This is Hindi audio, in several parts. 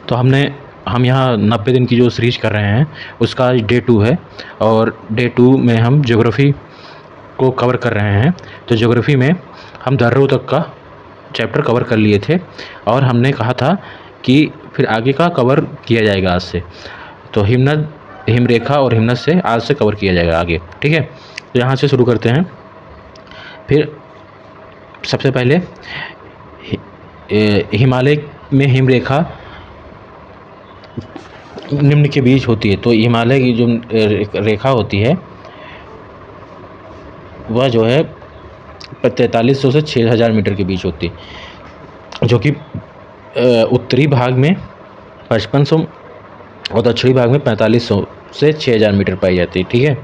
तो हम यहाँ 90 दिन की जो सीरीज कर रहे हैं उसका आज डे 2 है, और डे 2 में हम ज्योग्राफ़ी को कवर कर रहे हैं। तो ज्योग्राफ़ी में हम दर्रों तक का चैप्टर कवर कर लिए थे, और हमने कहा था कि फिर आगे का कवर किया जाएगा आज से। तो हिमनद, हिमरेखा और हिमनद से आज से कवर किया जाएगा आगे, ठीक है। तो यहाँ से शुरू करते हैं। फिर सबसे पहले हिमालय में हिमरेखा निम्न के बीच होती है। तो हिमालय की जो रेखा होती है वह जो है 4300 से 6000 मीटर के बीच होती है, जो कि उत्तरी भाग में 5500 और दक्षिणी भाग में 4500 से 6000 मीटर पाई जाती है, ठीक है।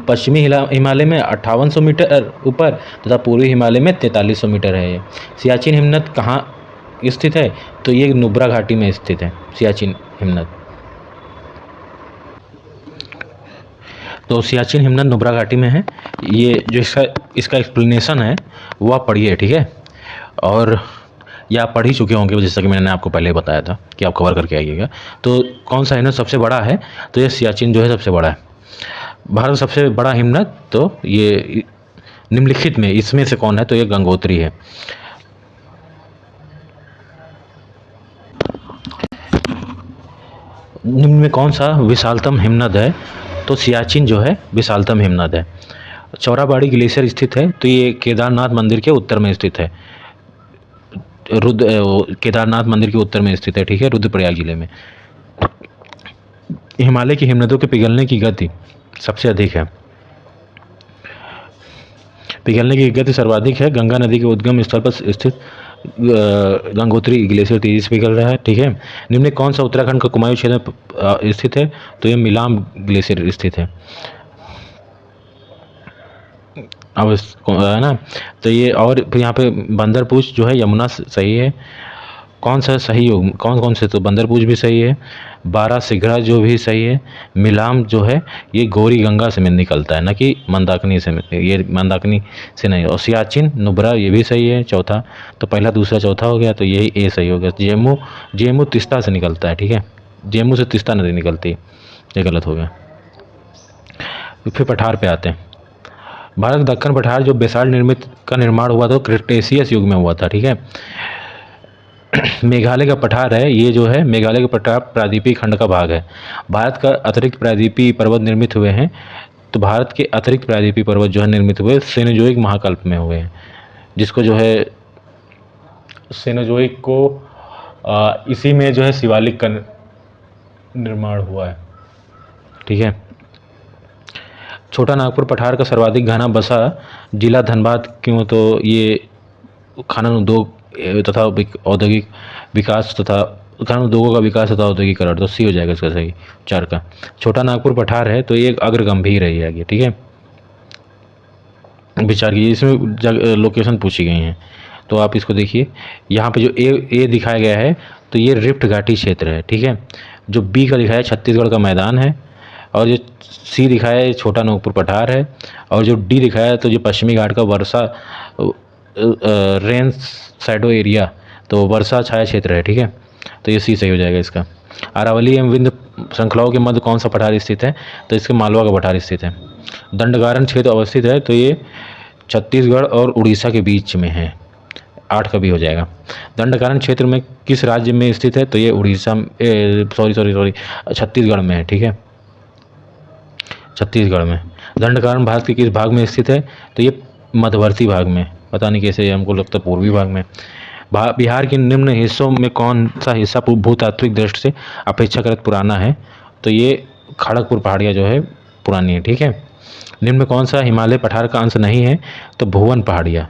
पश्चिमी हिमालय में 5800 मीटर ऊपर तथा पूर्वी हिमालय में 4300 मीटर है। सियाचिन हिमनद कहाँ स्थित है? तो ये नुब्रा घाटी में स्थित है सियाचिन हिमनद। तो सियाचिन हिमनद नुब्रा घाटी में है। ये जो इसका एक्सप्लेनेशन है वह पढ़िए, ठीक है। और या आप पढ़ ही चुके होंगे, जैसा कि मैंने आपको पहले बताया था कि आप कवर करके आइएगा। तो कौन सा हिमनद सबसे बड़ा है? तो ये सियाचिन जो है सबसे बड़ा है। भारत का सबसे बड़ा हिमनद, तो ये निम्नलिखित में इसमें से कौन है? तो ये गंगोत्री है। निम्न में कौन सा विशालतम हिमनद है? तो सियाचिन जो है विशालतम हिमनद है। चौराबाड़ी ग्लेशियर स्थित है। तो ये केदारनाथ मंदिर के उत्तर में स्थित है। केदारनाथ मंदिर के उत्तर में स्थित है, ठीक है, रुद्रप्रयाग जिले में। हिमालय की हिमनदों के पिघलने की गति सबसे अधिक है। पिघलने की गति सर्वाधिक है। गंगा नदी के उद्गम स्थल पर स्थित गंगोत्री ग्लेशियर तेजी से पिघल रहा है, ठीक है। निम्न में कौन सा उत्तराखंड का कुमायूं क्षेत्र में स्थित है? तो ये मिलाम ग्लेशियर स्थित है। अब है ना, तो ये, और फिर यहाँ पे बंदरपूछ जो है यमुना सही है। कौन सा सही हो? कौन से? तो बंदरपूछ भी सही है। 12 सिगरा जो भी सही है। मिलाम जो है ये गौरी गंगा से निकलता है, ना कि मंदाकिनी से, ये मंदाकिनी से नहीं। और सियाचिन नुब्रा ये भी सही है, चौथा। तो पहला दूसरा चौथा हो गया, तो यही ए सही हो गया। जेमू तिस्ता से निकलता है, ठीक है। जेमू से तिस्ता नदी निकलती है, ये गलत हो गया। फिर पठार पे आते हैं। भारत दक्कन पठार जो बेसाल्ट निर्मित का निर्माण हुआ था क्रिटेशियस युग में हुआ था, ठीक है। मेघालय का पठार है, ये जो है मेघालय का पठार प्रायद्वीपीय खंड का भाग है। भारत का अतिरिक्त प्रायद्वीपीय पर्वत निर्मित हुए हैं। तो भारत के अतिरिक्त प्रायद्वीपीय पर्वत जो है निर्मित हुए सेनोजोइक महाकल्प में हुए हैं, जिसको जो है सेनोजोइक को इसी में जो है शिवालिक का निर्माण हुआ है, ठीक है। छोटा नागपुर पठार का सर्वाधिक घना बसा जिला धनबाद क्यों? तो ये खनन उद्योग तथा औद्योगिक विकास तथा खनन उद्योगों का विकास तथा औद्योगिकरण, तो सी हो जाएगा इसका सही 4 का। छोटा नागपुर पठार है, तो ये एक अग्र गंभीर है ये आगे, ठीक है। विचार कीजिए, इसमें लोकेशन पूछी गई हैं, तो आप इसको देखिए। यहाँ पे जो ए दिखाया गया है, तो ये रिफ्ट घाटी क्षेत्र है, ठीक है। जो बी का दिखाया है छत्तीसगढ़ का मैदान है, और जो सी दिखाया है छोटा नागपुर पठार है, और जो डी दिखाया है तो जो पश्चिमी घाट का वर्षा रेन शैडो एरिया, तो वर्षा छाया क्षेत्र है, ठीक है। तो ये सी सही हो जाएगा इसका। अरावली एवं विंध्य श्रृंखलाओं के मध्य कौन सा पठार स्थित है? तो इसके मालवा का पठार स्थित है। दंडकारण्य क्षेत्र अवस्थित है, तो ये छत्तीसगढ़ और उड़ीसा के बीच में है, 8 का भी हो जाएगा। दंडकारण्य क्षेत्र में किस राज्य में स्थित है? तो ये उड़ीसा, सॉरी छत्तीसगढ़ में है, ठीक है, छत्तीसगढ़ में। दंडकारण्य भारत के किस भाग में स्थित है? तो ये मध्यवर्ती भाग में, पता नहीं कैसे, हमको लगता है पूर्वी भाग में। बिहार के निम्न हिस्सों में कौन सा हिस्सा भूतात्विक दृष्टि से अपेक्षाकृत पुराना है? तो ये खड़गपुर पहाड़ियाँ जो है पुरानी है, ठीक है। निम्न में कौन सा हिमालय पठार का अंश नहीं है? तो भुवन पहाड़ियाँ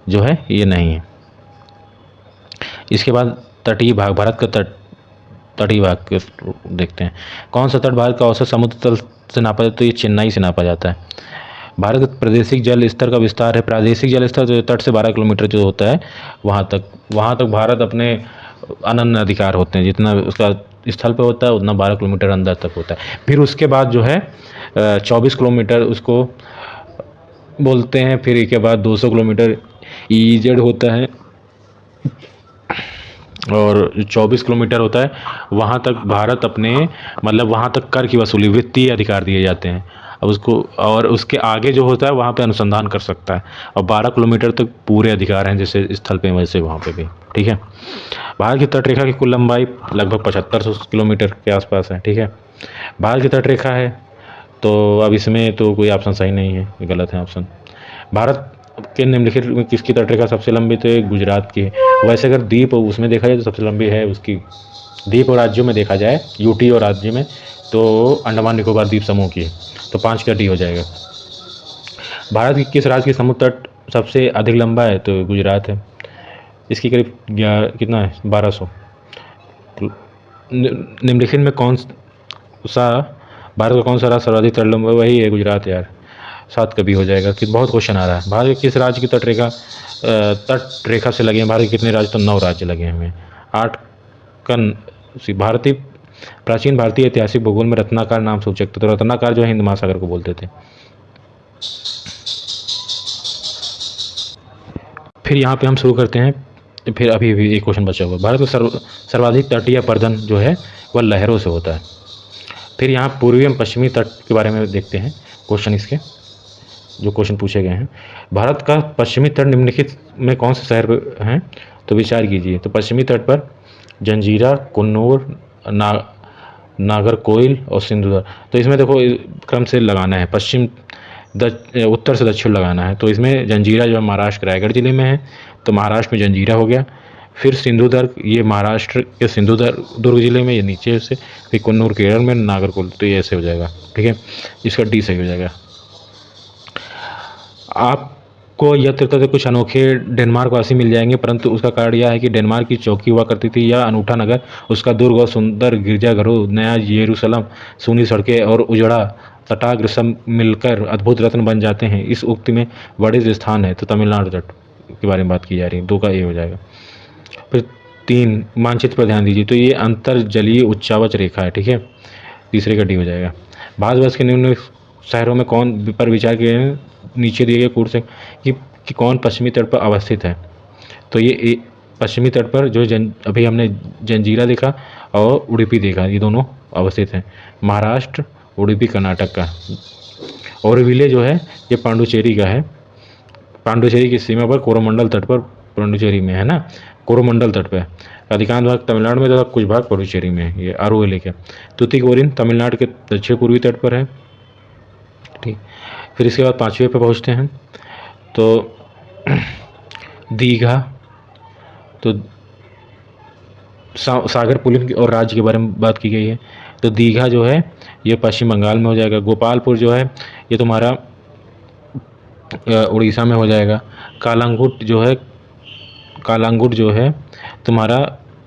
जो है ये नहीं है। इसके बाद तटीय भाग, भारत का तटीय भाग देखते हैं। कौन सा तट भारत का औसत समुद्र तल से नापा जाता है? तो ये चेन्नई से नापा जाता है। भारत का प्रादेशिक जल स्तर का विस्तार है। प्रादेशिक जल स्तर जो तट से 12 किलोमीटर जो होता है वहाँ तक भारत अपने अनन्य अधिकार होते हैं। जितना उसका स्थल पे होता है उतना 12 किलोमीटर अंदर तक होता है। फिर उसके बाद जो है 24 किलोमीटर उसको बोलते हैं। फिर इसके बाद 200 किलोमीटर ईजेड होता है। और 24 किलोमीटर होता है, वहाँ तक भारत अपने मतलब वहाँ तक कर की वसूली, वित्तीय अधिकार दिए जाते हैं। अब उसको और उसके आगे जो होता है वहाँ पे अनुसंधान कर सकता है, और 12 किलोमीटर तक पूरे अधिकार हैं जैसे स्थल पे वैसे वहाँ पे भी। ठीक है। भारत की तटरेखा की कुल लंबाई लगभग 7500 किलोमीटर के आसपास है। ठीक है। भारत की तटरेखा है, तो अब इसमें तो कोई ऑप्शन सही नहीं है, ये गलत है ऑप्शन। भारत के निम्नलिखित में किसकी तटरेखा सबसे लंबी, तो एक गुजरात की है। वैसे अगर द्वीप उसमें देखा जाए तो सबसे लंबी है उसकी, द्वीप और राज्यों में देखा जाए, यूटी और राज्य में, तो अंडमान निकोबार द्वीप समूह की है। तो 5 का डी हो जाएगा। भारत की किस राज्य की समुद्र तट सबसे अधिक लंबा है, तो गुजरात है। इसकी करीब कितना है, 1200। निम्नलिखित में कौन सा भारत का कौन सा राज्य सर्वाधिक तट लंबा, वही है गुजरात यार। 7 कभी हो जाएगा कि बहुत क्वेश्चन आ रहा है। भारत के किस राज्य की तट रेखा से लगे हैं, भारत के कितने राज्य, तो 9 राज्य लगे हुए हैं। 8 का भारतीय प्राचीन भारतीय ऐतिहासिक भूगोल में रत्नाकर नाम सूचक था, तो रत्नाकर जो है हिंद महासागर को बोलते थे। फिर यहाँ पे हम शुरू करते हैं। फिर अभी भी एक क्वेश्चन बचा हुआ। भारत का सर्वाधिक तटीय पर्दन जो है वह लहरों से होता है। फिर यहाँ पूर्वी एवं पश्चिमी तट के बारे में देखते हैं क्वेश्चन इसके, जो क्वेश्चन पूछे गए हैं। भारत का पश्चिमी तट निम्नलिखित में कौन से शहर हैं, तो विचार कीजिए। तो पश्चिमी तट पर जंजीरा, कुन्नूर, नागरकोइल और सिंधुदुर्ग। तो इसमें देखो क्रम से लगाना है, उत्तर से दक्षिण लगाना है। तो इसमें जंजीरा जो है महाराष्ट्र रायगढ़ जिले में है, तो महाराष्ट्र में जंजीरा हो गया। फिर सिंधुदुर्ग, ये महाराष्ट्र के सिंधुदुर्ग जिले में, ये नीचे से। फिर कुन्नूर केरल में, नागरकोइल, तो ये ऐसे हो जाएगा। ठीक है, इसका डी सही हो जाएगा। आपको यह तीर्थ कुछ अनोखे डेनमार्क वासी मिल जाएंगे, परंतु उसका कारण यह है कि डेनमार्क की चौकी हुआ करती थी, यह अनूठा नगर, उसका दुर्ग और सुंदर गिरजाघरों, नया यरूशलेम, सूनी सड़कें और उजड़ा तटाग्र सब मिलकर अद्भुत रत्न बन जाते हैं। इस उक्ति में बड़े स्थान है, तो तमिलनाडु तट के बारे में बात की जा रही है। 2 का ए हो जाएगा। फिर 3 मानचित्र पर ध्यान दीजिए। तो ये अंतर्जलीय उच्चावच रेखा है। ठीक है, तीसरे का डी हो जाएगा। भारतवर्ष के निम्न शहरों में कौन पर विचार किए हैं, नीचे दिए गए कोड से कि कौन पश्चिमी तट पर अवस्थित है। तो ये पश्चिमी तट पर जो अभी हमने जंजीरा देखा और उडुपी देखा, ये दोनों अवस्थित हैं। महाराष्ट्र, उडुपी कर्नाटक का। औरविले जो है ये पांडुचेरी का है, पांडुचेरी की सीमा पर कोरोमंडल तट पर, पांडुचेरी में है ना, कोरोमंडल तट पर। अधिकांश भाग तमिलनाडु में तथा कुछ भाग पुडुचेरी में है, ये आरोविले के। तुतिकोरिन तमिलनाडु के दक्षिण पूर्वी तट पर है। ठीक, फिर इसके बाद 5वें पे पहुँचते हैं। तो दीघा, तो सागर पुलिन और राज्य के बारे में बात की गई है। तो दीघा जो है ये पश्चिम बंगाल में हो जाएगा। गोपालपुर जो है ये तुम्हारा उड़ीसा में हो जाएगा। कालांगुट जो है तुम्हारा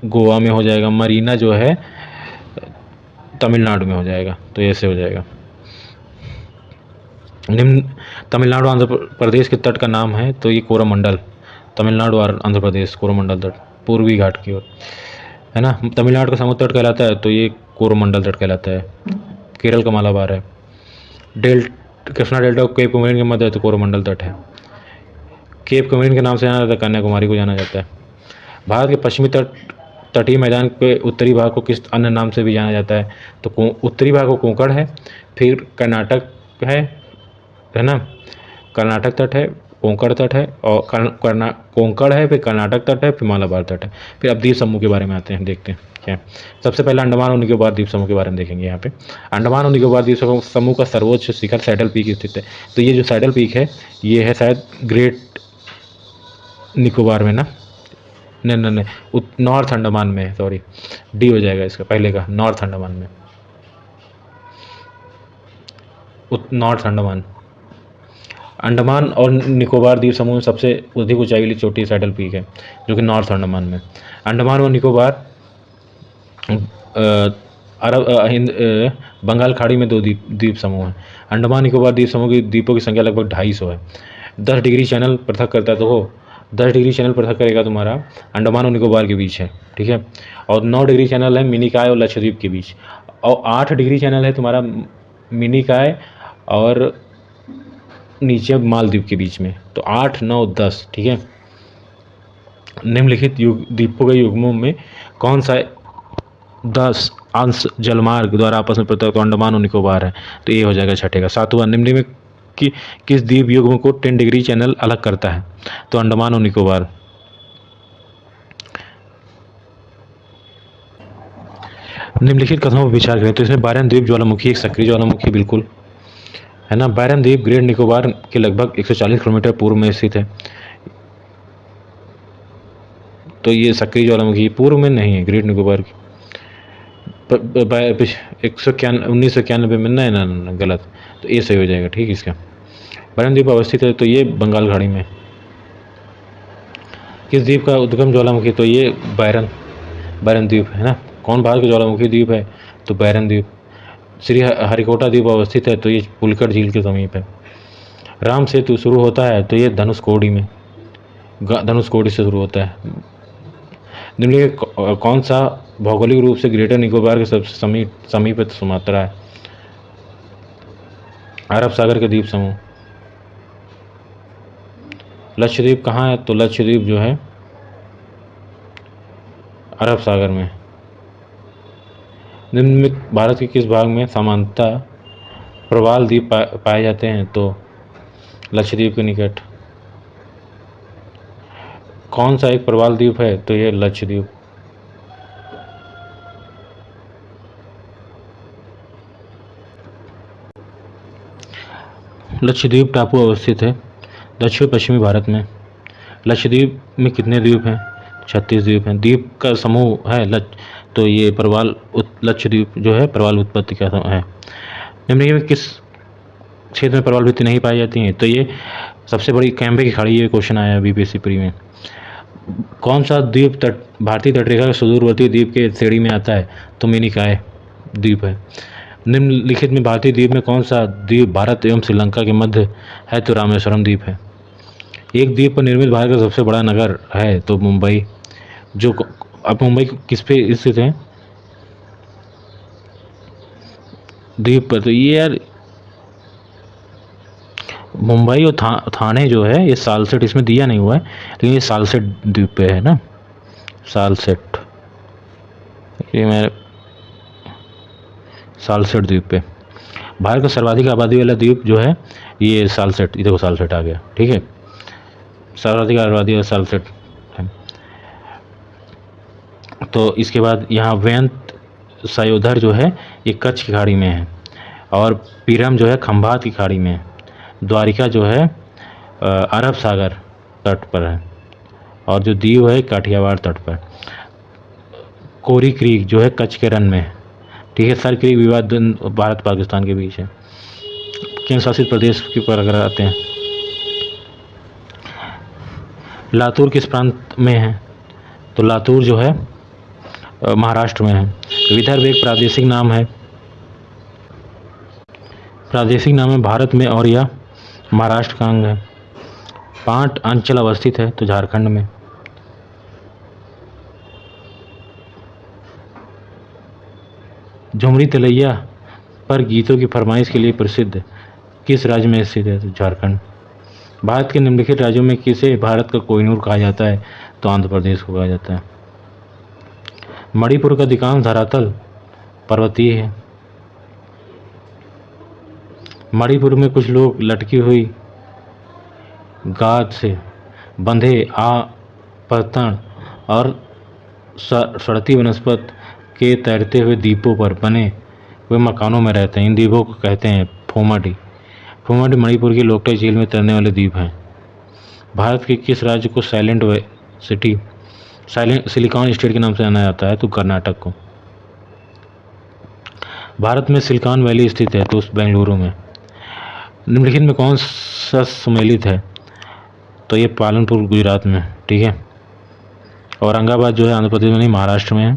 गोवा में हो जाएगा। मरीना जो है तमिलनाडु में हो जाएगा। तो ऐसे हो जाएगा। निम्न तमिलनाडु आंध्र प्रदेश के तट का नाम है, तो ये कोरोमंडल, तमिलनाडु और आंध्र प्रदेश कोरोमंडल तट, पूर्वी घाट की ओर है ना। तमिलनाडु का समुद्र तट कहलाता है, तो ये कोरोमंडल तट कहलाता है। केरल का मालाबार है। कृष्णा डेल्टा और केप कॉमोरिन के मध्य है, तो कोरोमंडल तट है। केप कॉमोरिन के नाम से जाना जाता है, कन्याकुमारी को जाना जाता है। भारत के पश्चिमी तटीय मैदान के उत्तरी भाग को किस अन्य नाम से भी जाना जाता है, तो उत्तरी भाग को कोंकण है। फिर कर्नाटक है ना, कर्नाटक तट है, कोंकण तट है, और कोंकण है, फिर कर्नाटक तट है, फिर मालाबार तट है। फिर अब द्वीप समूह के बारे में आते हैं, देखते हैं क्या। सबसे पहले अंडमान और निकोबार द्वीप समूह के बारे में देखेंगे। यहाँ पे अंडमान और निकोबार द्वीप समूह का सर्वोच्च शिखर सैडल पीक स्थित है। तो ये जो सैडल पीक है ये है शायद ग्रेट निकोबार में ना, नहीं, नॉर्थ अंडमान में, सॉरी, डी हो जाएगा इसका पहले का, नॉर्थ अंडमान में, नॉर्थ अंडमान। अंडमान और निकोबार द्वीप समूह में सबसे अधिक ऊंचाई वाली चोटी सैडल पीक है, जो कि नॉर्थ अंडमान में। अंडमान और निकोबार बंगाल खाड़ी में 2 द्वीप समूह हैं। अंडमान निकोबार द्वीप समूह की द्वीपों की संख्या लगभग 250 है। 10 डिग्री चैनल पृथक करता है, तो हो 10 डिग्री चैनल पृथक करेगा तुम्हारा अंडमान और निकोबार के बीच है। ठीक है, और 9 डिग्री चैनल है मिनिकॉय और लक्षद्वीप के बीच, और 8 डिग्री चैनल है तुम्हारा मिनिकॉय और नीचे मालदीव के बीच में। तो 8, 9, 10। ठीक है, निम्नलिखित द्वीपों के युग्मों में कौन सा 10 अंश जलमार्ग द्वारा आपस में पृथक? तो अंडमान और निकोबार है, तो ये हो जाएगा छठे का। सातवां, निम्न में किस द्वीप युग्म को 10 डिग्री चैनल अलग करता है? तो अंडमान और निकोबार। निम्नलिखित कथनों पर विचार करें। तो इसमें बायरन द्वीप ज्वालामुखी एक सक्रिय ज्वालामुखी बिल्कुल है ना। बायरन द्वीप ग्रेट निकोबार के लगभग 140 किलोमीटर पूर्व में स्थित है, तो ये सक्रिय ज्वालामुखी पूर्व में नहीं है ग्रेट निकोबार की। 1991 में ना गलत, तो ये सही हो जाएगा। ठीक है, इसका बायरन द्वीप अवस्थित है, तो ये बंगाल खाड़ी में। किस द्वीप का उद्गम ज्वालामुखी? तो ये बायरन द्वीप है ना। कौन भारत का ज्वालामुखी द्वीप है? तो बायरन द्वीप। श्री हरिकोटा द्वीप अवस्थित है, तो ये पुलकड़ झील के समीप है। राम सेतु शुरू होता है, तो ये धनुषकोडी में, धनुषकोडी से शुरू होता है। निम्नलिखित कौन सा भौगोलिक रूप से ग्रेटर निकोबार के सबसे समीप सुमात्रा है? अरब सागर के द्वीप समूह। लक्षद्वीप कहाँ है? तो लक्षद्वीप जो है अरब सागर में। निम्नलिखित भारत के किस भाग में सामान्यतः प्रवाल द्वीप पाए जाते हैं? तो लक्षद्वीप के निकट। कौन सा एक प्रवाल द्वीप है? तो ये लक्षद्वीप। लक्षद्वीप टापू अवस्थित है दक्षिण पश्चिमी भारत में। लक्षद्वीप में कितने द्वीप हैं? 36 द्वीप हैं। द्वीप का समूह है तो ये लक्षद्वीप जो है प्रवाल उत्पत्ति का है। निम्नलिखित में किस क्षेत्र में प्रवाल भित्ति नहीं पाई जाती हैं? तो ये सबसे बड़ी कैम्बे की खाड़ी, ये क्वेश्चन आया बीपीएससी प्री में। कौन सा द्वीप भारतीय तटरेखा के सुदूरवर्ती द्वीप के श्रेणी में आता है? तो मिनिकॉय द्वीप है। निम्नलिखित में भारतीय द्वीप में कौन सा द्वीप भारत एवं श्रीलंका के मध्य है? तो रामेश्वरम द्वीप है। एक द्वीप पर निर्मित भारत का सबसे बड़ा नगर है? तो मुंबई। जो अब मुंबई किस पे स्थित है? द्वीप पर। तो ये यार मुंबई और थाने जो है ये सालसेट, इसमें दिया नहीं हुआ है, लेकिन ये सालसेट द्वीप पे है ना, सालसेट। ये मैं सालसेट द्वीप पे। भारत का सर्वाधिक आबादी वाला द्वीप जो है ये सालसेट, ये देखो सालसेट आ गया। ठीक है, सर्वाधिक आबादी वाला सालसेट है। तो इसके बाद यहाँ वेंत सायोधर जो है ये कच्छ की खाड़ी में है, और पीरम जो है खंभात की खाड़ी में है। द्वारिका जो है अरब सागर तट पर है, और जो दीव है काठियावाड़ तट पर। कोरी क्रीक जो है कच्छ के रन में है। ठीक है, सर क्रीक विवाद भारत पाकिस्तान के बीच है। केंद्र शासित प्रदेश की पर अगर आते हैं, लातूर किस प्रांत में है? तो लातूर जो है महाराष्ट्र में है। विदर्भ एक प्रादेशिक नाम है, भारत में, और यह महाराष्ट्र का अंग है। पाट अंचल अवस्थित है, तो झारखंड में। झुमरी तलैया पर गीतों की फरमाइश के लिए प्रसिद्ध किस राज्य में स्थित है? तो झारखंड। भारत के निम्नलिखित राज्यों में किसे भारत का कोहिनूर कहा जाता है? तो आंध्र प्रदेश को कहा जाता है। मणिपुर का अधिकांश धरातल पर्वतीय है। मणिपुर में कुछ लोग लटकी हुई गाद से बंधे पतन और सड़ती वनस्पति के तैरते हुए द्वीपों पर बने हुए मकानों में रहते हैं। इन द्वीपों को कहते हैं फोमाडी। फोमाडी मणिपुर की लोकटाक झील में तैरने वाले द्वीप हैं। भारत के किस राज्य को सिलिकॉन स्टेट के नाम से जाना जाता है? तो कर्नाटक को। भारत में सिलिकॉन वैली स्थित है, तो उस बेंगलुरु में। निम्नलिखित में कौन सा सम्मिलित है? तो ये पालनपुर गुजरात में। ठीक है, औरंगाबाद जो है आंध्र प्रदेश में नहीं, महाराष्ट्र में है।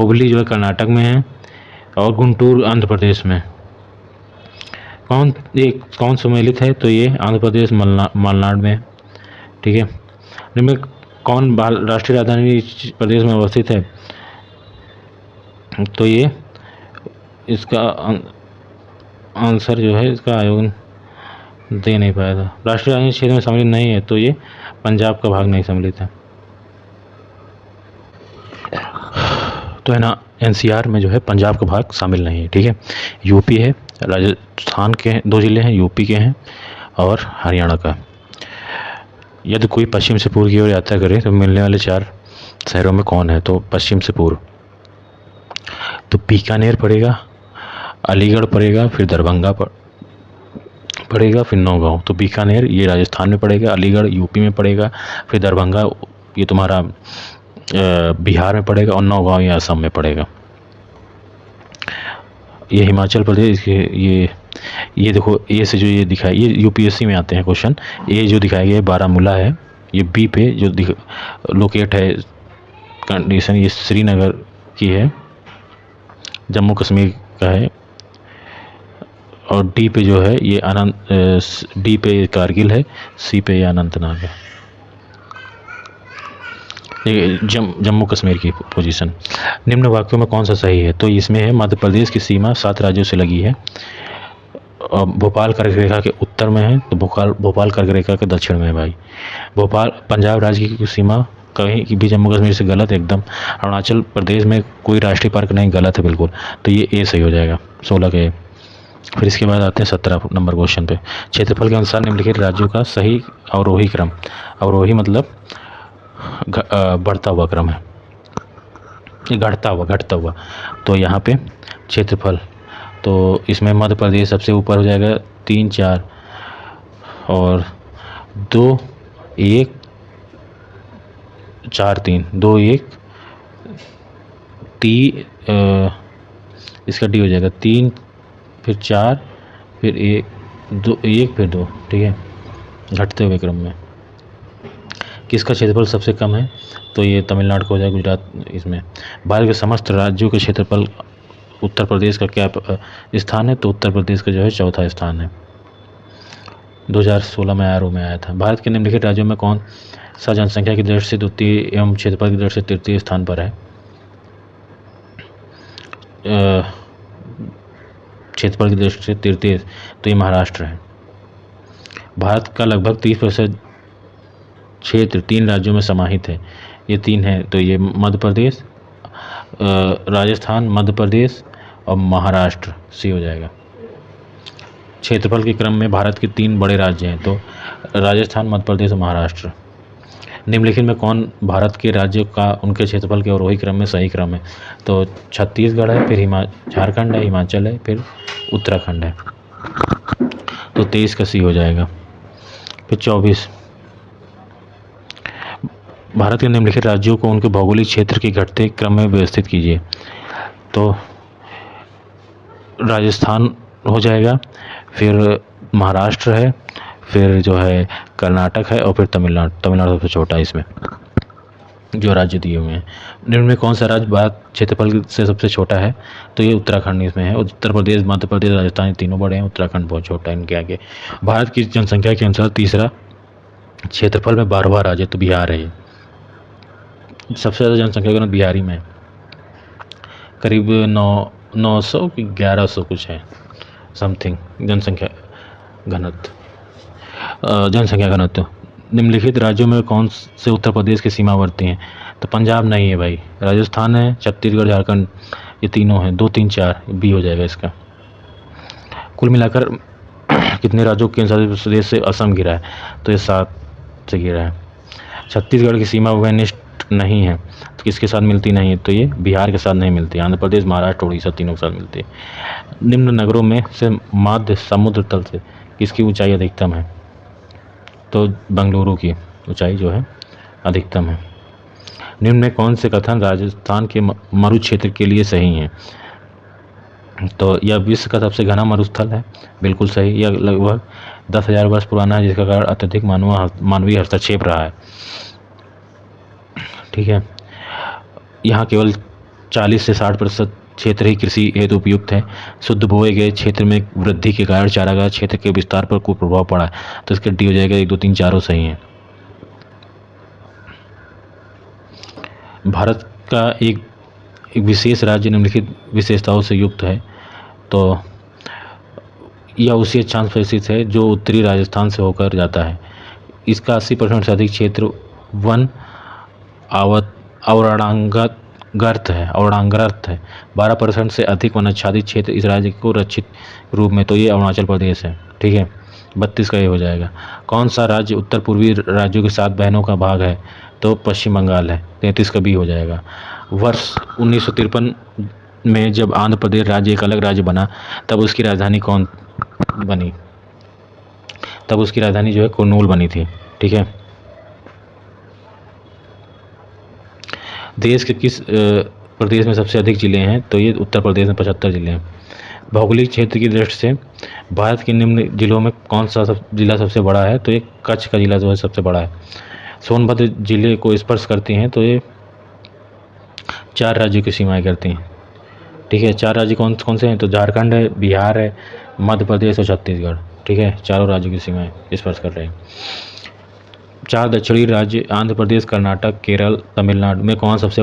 हुबली जो है कर्नाटक में है, और गुंटूर आंध्र प्रदेश में। कौन सम्मिलित है? तो ये आंध्र प्रदेश मलनाड में। ठीक है, इनमें कौन राष्ट्रीय राजधानी प्रदेश में अवस्थित है? तो ये इसका आंसर जो है, इसका आयोग दे नहीं पाया था। राष्ट्रीय राजधानी क्षेत्र में सम्मिलित नहीं है, तो ये पंजाब का भाग नहीं सम्मिलित है। तो है ना, एनसीआर में जो है पंजाब का भाग शामिल नहीं है, ठीक है। यूपी है, राजस्थान के 2 ज़िले हैं, यूपी के हैं और हरियाणा का। यदि कोई पश्चिम से पूर्व की ओर यात्रा करे तो मिलने वाले 4 शहरों में कौन है? तो पश्चिम से पूर्व तो बीकानेर पड़ेगा, अलीगढ़ पड़ेगा, फिर दरभंगा पड़ेगा, फिर नौगांव। तो बीकानेर ये राजस्थान में पड़ेगा, अलीगढ़ यूपी में पड़ेगा, फिर दरभंगा ये तुम्हारा बिहार में पड़ेगा और नौगांव ये असम में पड़ेगा। ये हिमाचल प्रदेश के ये देखो, ए से जो ये दिखाया, ये यूपीएससी में आते हैं क्वेश्चन। ये जो दिखाया गया है बारामूला है, ये बी पे जो लोकेट है कंडीशन, ये श्रीनगर की है, जम्मू कश्मीर का है। और डी पे जो है ये डी पे कारगिल है, सी पे ये अनंतनाग है। ये जम्मू कश्मीर की पोजीशन। निम्न वाक्यों में कौन सा सही है? तो इसमें है मध्य प्रदेश की सीमा 7 राज्यों से लगी है, भोपाल कर्क रेखा के उत्तर में है, तो भोपाल कर्क रेखा के दक्षिण में है भाई। भोपाल पंजाब राज्य की सीमा कहीं भी जम्मू कश्मीर से गलत है एकदम। अरुणाचल प्रदेश में कोई राष्ट्रीय पार्क नहीं, गलत है बिल्कुल। तो ये ए सही हो जाएगा, 16 का ए। फिर इसके बाद आते हैं 17 नंबर क्वेश्चन पे। क्षेत्रफल के अनुसार निम्नलिखित राज्यों का सही अवरोही क्रम, अवरोही मतलब बढ़ता हुआ क्रम है, घटता हुआ। तो यहाँ पे क्षेत्रफल, तो इसमें मध्य प्रदेश सबसे ऊपर हो जाएगा 3 4 और 2 1 4 3 2 1 इसका डी हो जाएगा 3 फिर 4 फिर 1 2 1 फिर 2, ठीक है, घटते हुए क्रम में। किसका क्षेत्रफल सबसे कम है? तो ये तमिलनाडु का हो जाएगा, गुजरात इसमें। भारत के समस्त राज्यों के क्षेत्रफल उत्तर प्रदेश का क्या स्थान है? तो उत्तर प्रदेश का जो है 4था स्थान है, 2016 में आरओ में आया था। भारत के निम्नलिखित राज्यों में कौन सा जनसंख्या की दृष्टि से द्वितीय एवं क्षेत्रफल की दृष्टि से तृतीय स्थान पर है? क्षेत्रफल की दृष्टि से तृतीय, तो ये महाराष्ट्र है। भारत का लगभग 30% क्षेत्र 3 राज्यों में समाहित है, ये 3 है, तो ये मध्य प्रदेश, राजस्थान, मध्य प्रदेश और महाराष्ट्र, सी हो जाएगा। क्षेत्रफल के क्रम में भारत के 3 बड़े राज्य हैं, तो राजस्थान, मध्य प्रदेश और महाराष्ट्र। निम्नलिखित में कौन भारत के राज्य का उनके क्षेत्रफल के अवरोही क्रम में सही क्रम है? तो छत्तीसगढ़ है, फिर झारखंड है, हिमाचल है, फिर उत्तराखंड है। तो 23 का सी हो जाएगा। फिर 24, भारत के निम्नलिखित राज्यों को उनके भौगोलिक क्षेत्र के घटते क्रम में व्यवस्थित कीजिए। तो राजस्थान हो जाएगा, फिर महाराष्ट्र है, फिर जो है कर्नाटक है और फिर तमिलनाडु सबसे छोटा है इसमें जो राज्य दिए हुए हैं। निम्न में कौन सा राज्य भारत क्षेत्रफल से सबसे छोटा है? तो ये उत्तराखंड इसमें है। उत्तर प्रदेश, मध्य प्रदेश, राजस्थान तीनों बड़े हैं, उत्तराखंड बहुत छोटा है इनके आगे। भारत की जनसंख्या के अनुसार तीसरा क्षेत्रफल में 12वां राज्य तो बिहार है। सबसे ज़्यादा जनसंख्या घनत्व बिहारी में करीब 900 की 1100 कुछ है समथिंग जनसंख्या घनत्व। निम्नलिखित राज्यों में कौन से उत्तर प्रदेश के सीमावर्ती हैं? तो पंजाब नहीं है भाई, राजस्थान है, छत्तीसगढ़, झारखंड, ये तीनों हैं, 2 3 4 बी हो जाएगा इसका। कुल मिलाकर कितने राज्यों के प्रदेश से असम गिरा है? तो ये 7 से गिरा है। छत्तीसगढ़ की सीमा वेनिस्ट नहीं है, तो किसके साथ मिलती नहीं है? तो ये बिहार के साथ नहीं मिलती, आंध्र प्रदेश, महाराष्ट्र, उड़ीसा तीनों के साथ मिलती है। निम्न नगरों में से मध्य समुद्र तल से किसकी ऊंचाई अधिकतम है? तो बेंगलुरु की ऊंचाई जो है अधिकतम है। निम्न में कौन से कथन राजस्थान के मरु क्षेत्र के लिए सही हैं? तो यह विश्व का सबसे घना मरुस्थल है, बिल्कुल सही। यह लगभग 10,000 वर्ष पुराना है, जिसका कारण अत्यधिक मानवीय हस्तक्षेप रहा है, ठीक है। यहाँ केवल 40 से 60% क्षेत्र ही कृषि हेतु उपयुक्त है। शुद्ध बोए गए क्षेत्र में वृद्धि के कारण चारागाह क्षेत्र के विस्तार पर कोई प्रभाव पड़ा है, तो इसका डी हो जाएगा। 1 2 3 4 सही है। भारत का एक विशेष राज्य निम्नलिखित विशेषताओं से युक्त है, तो यह उसी अक्षांश पर स्थित है जो उत्तरी राजस्थान से होकर जाता है। इसका 80% से अधिक क्षेत्र वन आवरणात्मक गर्त है, अरणांगर्त है। 12% से अधिक वनाच्छादित क्षेत्र इस राज्य को रक्षित रूप में, तो ये अरुणाचल प्रदेश है। ठीक है, 32 का ये हो जाएगा। कौन सा राज्य उत्तर पूर्वी राज्यों के 7 बहनों का भाग है, तो पश्चिम बंगाल है। 33 का बी हो जाएगा। वर्ष 1953 में जब आंध्र प्रदेश राज्य एक अलग राज्य बना, तब उसकी राजधानी कौन बनी? तब उसकी राजधानी जो है कुर्नूल बनी थी। ठीक है, देश के किस प्रदेश में सबसे अधिक जिले हैं, तो ये उत्तर प्रदेश में 75 जिले हैं। भौगोलिक क्षेत्र की दृष्टि से भारत के निम्न जिलों में कौन सा जिला सबसे बड़ा है, तो ये कच्छ का जिला जो है सबसे बड़ा है। सोनभद्र जिले को स्पर्श करती हैं, तो ये 4 राज्यों की सीमाएं करती हैं। ठीक है, 4 राज्य कौन कौन से हैं, तो झारखंड है, बिहार है, मध्य प्रदेश और छत्तीसगढ़। ठीक है, चारों राज्यों की सीमाएं स्पर्श कर रहे हैं। 4 दक्षिणी राज्य आंध्र प्रदेश, कर्नाटक, केरल, तमिलनाडु में कौन सबसे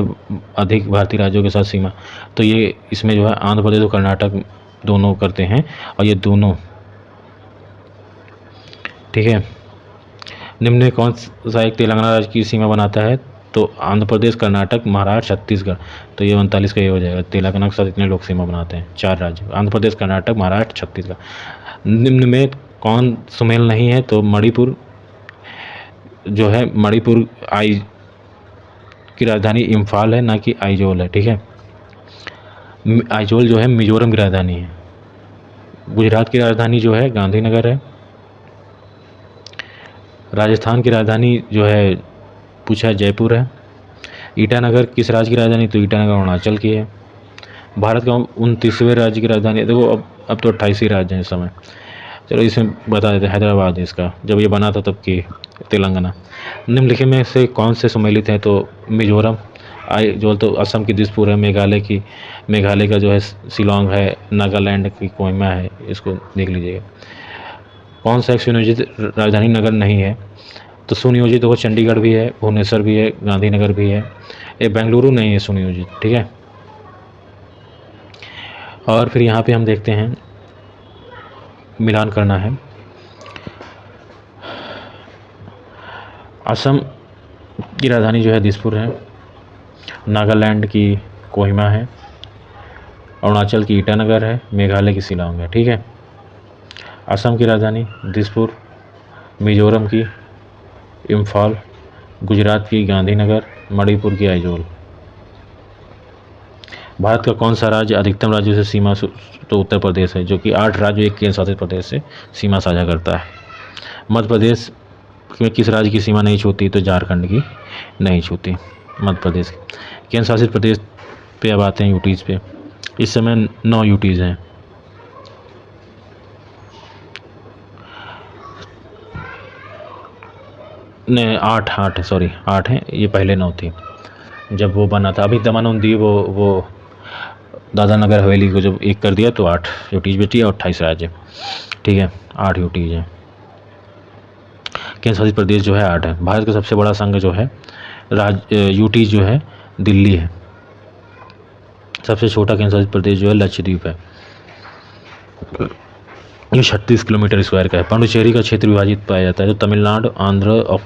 अधिक भारतीय राज्यों के साथ सीमा, तो ये इसमें जो है आंध्र प्रदेश और कर्नाटक दोनों करते हैं, और ये दोनों। ठीक है, निम्न में कौन सा एक तेलंगाना राज्य की सीमा बनाता है, तो आंध्र प्रदेश, कर्नाटक, महाराष्ट्र, छत्तीसगढ़। तो ये 39 का ये हो जाएगा। तेलंगाना के साथ इतने लोग सीमा बनाते हैं, 4 राज्य, आंध्र प्रदेश, कर्नाटक, महाराष्ट्र, छत्तीसगढ़। निम्न में कौन सुमेल नहीं है, तो मणिपुर जो है, मणिपुर आई की राजधानी इम्फाल है, ना कि आइजोल है। ठीक है, आइजोल जो है मिजोरम की राजधानी है। गुजरात की राजधानी जो है गांधीनगर है। राजस्थान की राजधानी जो है पूछा है, जयपुर है। ईटानगर किस राज्य की राजधानी, तो ईटानगर अरुणाचल की है। भारत का 29वें राज्य की राजधानी, देखो अब तो 28 ही राज्य हैं इस समय। चलो इसमें बता देते हैं, हैदराबाद इसका, जब ये बना था तब की तेलंगाना। निम्नलिखित में से कौन से सम्मिलित हैं, तो मिजोरम, जो तो असम की दिसपुर है, मेघालय का जो है शिलोंग है, नागालैंड की कोहिमा है, इसको देख लीजिएगा। कौन सा एक सुनियोजित राजधानी नगर नहीं है, तो सुनियोजित देखो चंडीगढ़ भी है, भुवनेश्वर भी है, गांधीनगर भी है। ये बेंगलुरु नहीं है सुनियोजित। ठीक है, और फिर यहाँ पे हम देखते हैं, मिलान करना है। असम की राजधानी जो है दिसपुर है, नागालैंड की कोहिमा है, अरुणाचल की ईटानगर है, मेघालय की शिलांग है। ठीक है, असम की राजधानी दिसपुर, मिजोरम की इम्फाल, गुजरात की गांधीनगर, मणिपुर की आइजोल। भारत का कौन सा राज्य अधिकतम राज्यों से सीमा, तो उत्तर प्रदेश है, जो कि 8 राज्य एक केंद्र शासित प्रदेश से सीमा साझा करता है। मध्य प्रदेश में किस राज्य की सीमा नहीं छूती, तो झारखंड की नहीं छूती, मध्य प्रदेश। केंद्र शासित प्रदेश पे अब आते हैं यूटीज़ पे। इस समय 9 यूटीज़ हैं। नहीं, 8 सॉरी 8 हैं, ये पहले 9 थी जब वो बना था। अभी दमन और दीव वो दादरा नगर हवेली को जब एक कर दिया, तो 8 यूटीज़ बेटी है और 28 राज्य। ठीक है, 8 यूटीज़ हैं। केंद्र शासित प्रदेश जो है 8 है। भारत का सबसे बड़ा संघ जो है यूटीज़ जो है दिल्ली है। सबसे छोटा केंद्र शासित प्रदेश जो है लक्षद्वीप है, ये 36 किलोमीटर स्क्वायर का है। पांडुचेरी का क्षेत्र विभाजित पाया जाता है, जो तमिलनाडु, आंध्र और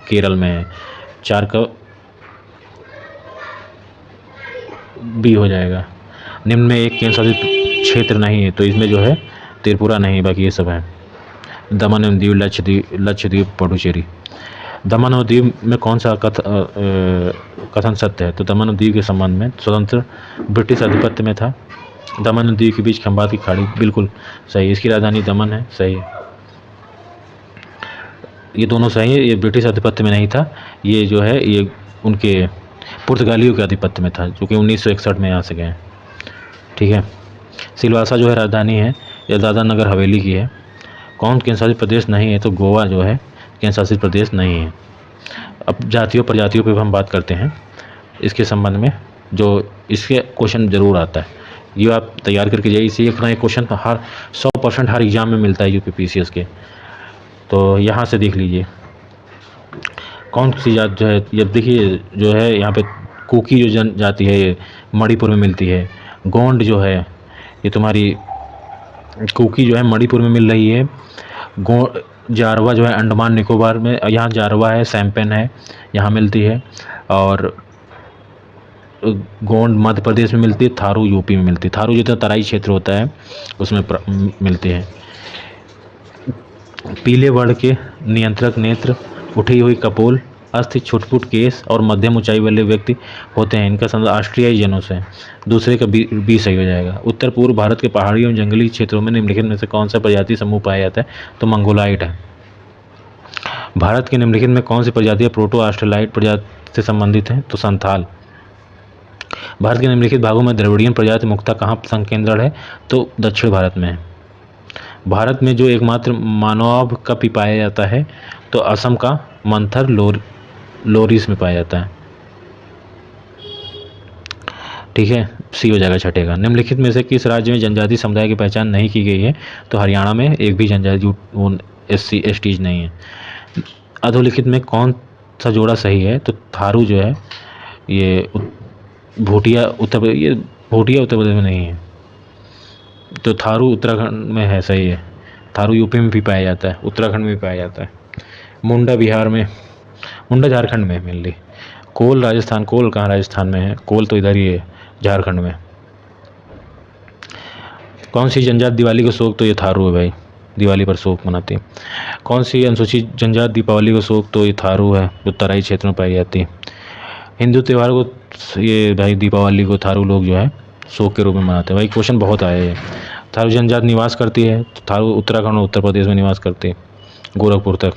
केरल में है। 4 का बी हो जाएगा। निम्न में एक केंद्र शासित क्षेत्र नहीं है, तो इसमें जो है त्रिपुरा नहीं, बाकी ये सब है। दमन एवं दीव, लक्षद्वीप, पुडुचेरी। दमन और दीव में कौन सा कथन सत्य है, तो दमन और दीव के संबंध में स्वतंत्र ब्रिटिश आधिपत्य में था। दमन और दीव के बीच खंबात की खाड़ी, बिल्कुल सही। इसकी राजधानी दमन है, सही है। ये दोनों सही है। ये ब्रिटिश आधिपत्य में नहीं था, ये जो है ये उनके पुर्तगालियों के आधिपत्य में था, जो कि 1961 में यहाँ से गए। ठीक है, सिलवासा जो है राजधानी है, यह दादरा नगर हवेली की है। कौन केंद्र शासित प्रदेश नहीं है, तो गोवा जो है केंद्र शासित प्रदेश नहीं है। अब जातियों प्रजातियों पे हम बात करते हैं, इसके संबंध में जो इसके क्वेश्चन जरूर आता है, ये आप तैयार करके जाइए। इसी एक ना एक क्वेश्चन हर 100% हर एग्जाम में मिलता है यूपीपीसीएस के, तो यहाँ से देख लीजिए कौन सी जात जो है। ये देखिए जो है यहाँ पे कुकी जो जनजाति है, ये मणिपुर में मिलती है। गोंड जो है ये तुम्हारी कुकी जो है मणिपुर में मिल रही है। जारवा जो है अंडमान निकोबार में, यहाँ जारवा है, सैम्पन है, यहाँ मिलती है। और गोंड मध्य प्रदेश में मिलती है, थारू यूपी में मिलती है। थारू जितना तराई क्षेत्र होता है उसमें मिलती है। पीले वर्ण के नियंत्रक नेत्र, उठी हुई कपोल, अस्थि छुटपुट केस और मध्यम ऊंचाई वाले व्यक्ति होते हैं। इनका संबंध ऑस्ट्रियाई जनों से है। दूसरे का बी सही हो जाएगा। उत्तर पूर्व भारत के पहाड़ी एवं जंगली क्षेत्रों में निम्नलिखित में से कौन सा प्रजाति समूह पाया जाता है? तो मंगोलाइट है। भारत के निम्नलिखित में कौन सी प्रजातियां प्रोटो ऑस्ट्रेलाइट प्रजाति से संबंधित हैं? तो संथाल। भारत के निम्नलिखित भागों में द्रविड़ियन प्रजाति मुख्यतः कहाँ संकेंद्रण है? तो दक्षिण भारत में है। भारत में जो एकमात्र मानव कपि पाया जाता है? तो असम का मंथर लोरिस में पाया जाता है। ठीक है, सी हो जाएगा छठे का। निम्नलिखित में से किस राज्य में जनजाति समुदाय की पहचान नहीं की गई है? तो हरियाणा में एक भी जनजाति SC STs नहीं है। अधोलिखित में कौन सा जोड़ा सही है? तो थारू जो है ये भूटिया उत्तर प्रदेश में नहीं है, तो थारू उत्तराखंड में है, सही है। थारू यूपी में भी पाया जाता है, उत्तराखंड में भी पाया जाता है। मुंडा बिहार में, मुंडा झारखंड में मेनली। कोल राजस्थान, कोल कहाँ राजस्थान में है? कोल तो इधर ही है, झारखंड में। कौन सी जनजाति दिवाली को शोक? तो ये थारू है भाई, दिवाली पर शोक मनाती है। कौन सी अनुसूचित जनजाति दीपावली को शोक? तो ये थारू है, जो तराई क्षेत्र में पाई जाती है। हिंदू त्यौहार को ये भाई दीपावली को थारू लोग जो है शोक के रूप में मनाते हैं। भाई क्वेश्चन बहुत आए हैं। थारू जनजाति निवास करती है, तो थारू उत्तराखंड और उत्तर प्रदेश में निवास करती है, गोरखपुर तक।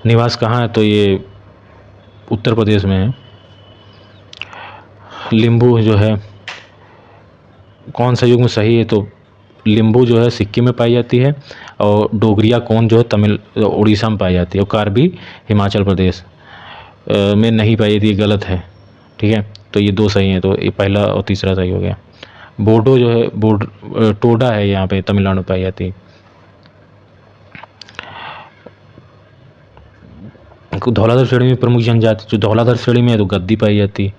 निवास कहाँ है? तो ये उत्तर प्रदेश में है। लिम्बू जो है कौन सा युग में सही है? तो लिम्बू जो है सिक्किम में पाई जाती है, और डोगरिया कौन जो है उड़ीसा में पाई जाती है, और कार्बी हिमाचल प्रदेश में नहीं पाई जाती, गलत है। ठीक है, तो ये दो सही हैं, तो ये पहला और तीसरा सही हो गया। बोडो जो है टोडा है, यहाँ पे तमिलनाडु में पाई जाती है। धौलाधर श्रेणी में प्रमुख जनजाति, जो धौलाधर श्रेणी में है तो गद्दी पाई जाती है।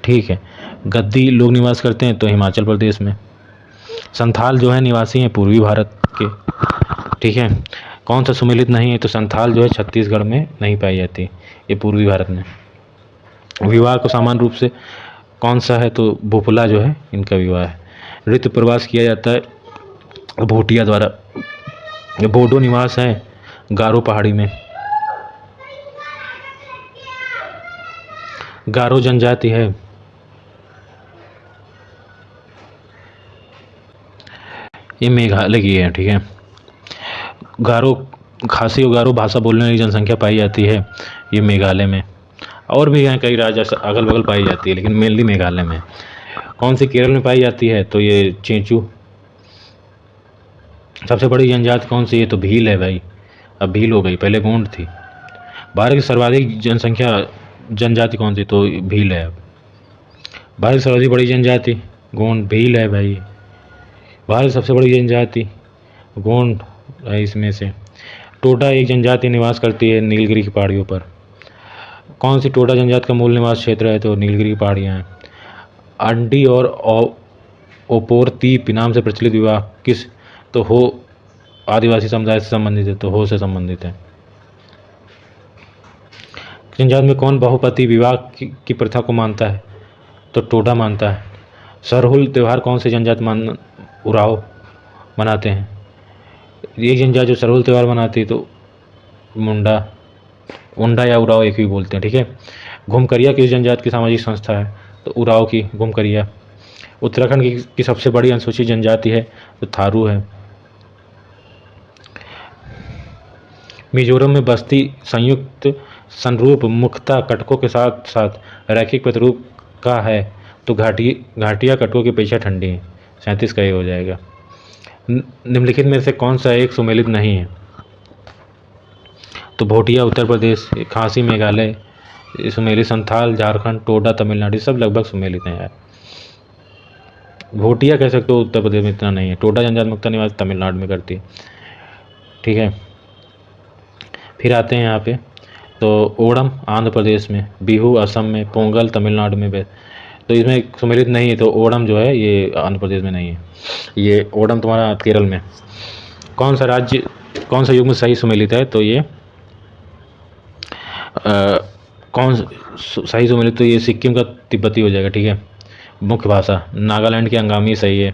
ठीक है, गद्दी लोग निवास करते हैं तो हिमाचल प्रदेश में। संथाल जो है निवासी हैं पूर्वी भारत के। ठीक है, कौन सा सुमेलित नहीं है? तो संथाल जो है छत्तीसगढ़ में नहीं पाई जाती, ये पूर्वी भारत में। विवाह को सामान्य रूप से कौन सा है? तो भोपला जो है इनका विवाह है। ऋतु प्रवास किया जाता है भूटिया द्वारा। बोडो निवास है गारो पहाड़ी में। गारो जनजाति है ये मेघालय की है। ठीक है, गारो खासी और गारो भाषा बोलने वाली जनसंख्या पाई जाती है ये मेघालय में। और भी हैं कई राज्य अगल बगल पाई जाती है, लेकिन मेनली मेघालय में। कौन सी केरल में पाई जाती है? तो ये चेंचू। सबसे बड़ी जनजाति कौन सी है? तो भील है भाई, अब भील हो गई, पहले गोंड थी। भारत की सर्वाधिक जनसंख्या जनजाति कौन सी? तो भील है। अब भारत की सर्वाधिक बड़ी जनजाति गोंड, भील है भाई। भारत की सबसे बड़ी जनजाति गोंड है इसमें से। टोडा एक जनजाति निवास करती है नीलगिरी की पहाड़ियों पर। कौन सी टोडा जनजाति का मूल निवास क्षेत्र है? तो नीलगिरी की पहाड़ियाँ हैं। अंडी और ओपोरतीप नाम से प्रचलित विवाह किस? तो हो आदिवासी समुदाय से संबंधित है, तो हो से संबंधित है। जनजाति में कौन बहुपति विवाह की प्रथा को मानता है? तो टोडा मानता है। सरहुल त्यौहार कौन से जनजाति उराव मनाते हैं? एक जनजाति जो सरहुल त्यौहार मनाती है तो मुंडा या उराव एक ही बोलते हैं। ठीक है, घुमकरिया किस जनजाति की सामाजिक संस्था है? तो उराव की घुमकरिया। उत्तराखंड की सबसे बड़ी अनुसूचित जनजाति है तो थारू है। मिजोरम में बस्ती संयुक्त संरूप मुख्यतः कटकों के साथ साथ रैखिक प्रतिरूप का है, तो घाटिया कटकों की अपेक्षा ठंडी है। 37 का ये हो जाएगा। निम्नलिखित में से कौन सा एक सुमेलित नहीं है? तो भोटिया उत्तर प्रदेश, खासी मेघालय, सुमेलित संथाल झारखंड, टोडा तमिलनाडु, सब लगभग सुमेलित हैं यार। भोटिया कह सकते हो उत्तर प्रदेश में, इतना नहीं है। टोडा जनजाति मुख्यतः निवास तमिलनाडु में करती है। ठीक है, फिर आते हैं यहाँ पे, तो ओणम आंध्र प्रदेश में, बिहू असम में, पोंगल तमिलनाडु में। तो इसमें सुमेलित नहीं है, तो ओणम जो है ये आंध्र प्रदेश में नहीं है, ये ओणम तुम्हारा केरल में। कौन सा युग में सही सुमेलित है? तो ये सही जो मिले तो ये सिक्किम का तिब्बती हो जाएगा, ठीक है। मुख्य भाषा नागालैंड की अंगामी सही है।